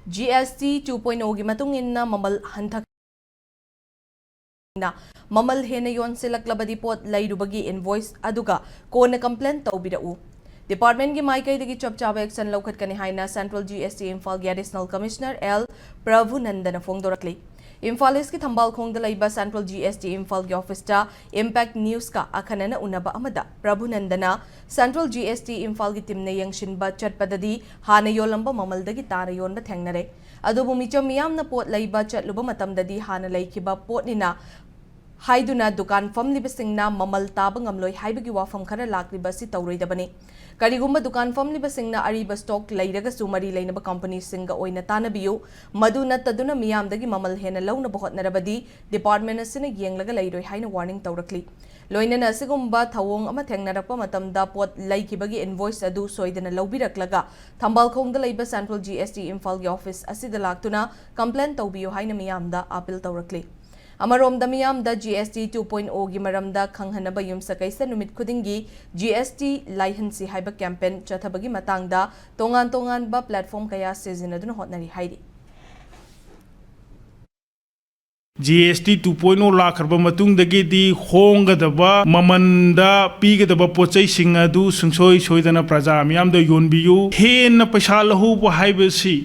GST 2.0 gi matung inna mamal hanthak na mamal hena yon silaklabadi pot lairubagi invoice aduga kona complaint tawbirau. Department gi maikai dagi chapchaba action lawkhat kani haina Central GST Imphal gi Additional Commissioner L Prabhunandana phongdorakli. Imphal East ki thambal khongda laiba Central GST Imphal gi office ta Impact News ka akhanana unaba amada Prabhunandana Central GST Imphal gi team ne yangshinba chatpadadi hana yolamba mamal dagi tara yonba thengnare. Adubu micham miyamna pot laiba chatluba matamdadi hana laikhiba potnina haiduna dukan famlibasingna mamal taba ngamloi haibagi wafam khara laklibasi tawroidabani. Karigumba dukan famlibasingna ariba stock lairaga sumari lainaba company singa oina tanabiyu maduna taduna miyamdagi mamal hena launa bahotnarabadi department asina yenglaga lairoi haina warning tawrakli. Loinana asigumba thawong ama thengnarakpa matamda pot laikibagi invoice adu soidana laubiraklaga thambal khongda laiba Central GST Imphal gi office asida laktuna complaint tawbiyu haina miyamda appeal tawrakli. Amarom damiyam da GST 2.0 gi maramda khanghanaba yumsakaisa numit khudingi GST laihansi haiba campaign chathabagi matangda tongan ba platform kaya sizinaduna hotnari hairi. GST 2.0 lakarba matungdagi di hongadaba mamanda pigadaba pochai singadu sungsoi soidana praja miyamda yonbiyu henna paisa lahu haibasi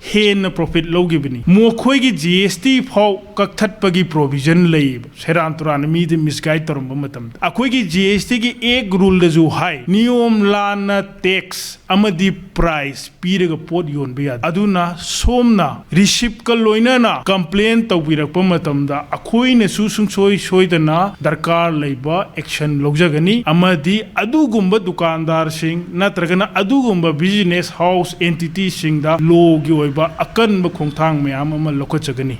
hen profit logibni mokhoi GST phau kakthatpagi provision leib seran turan mi de misguide toramba matam akoi gi GST gi ek rule da ju hai niyom lana tax amadi price piraga pot yon be aduna somna receipt ka loina na complaint tawbirak matam da akoi ne su sungsoi soidana darkar leiba action logjagani amadi adugumba dukandar sing natragana adugumba business house entity sing da logi ba akan ba khongthang mayam ama lokachagani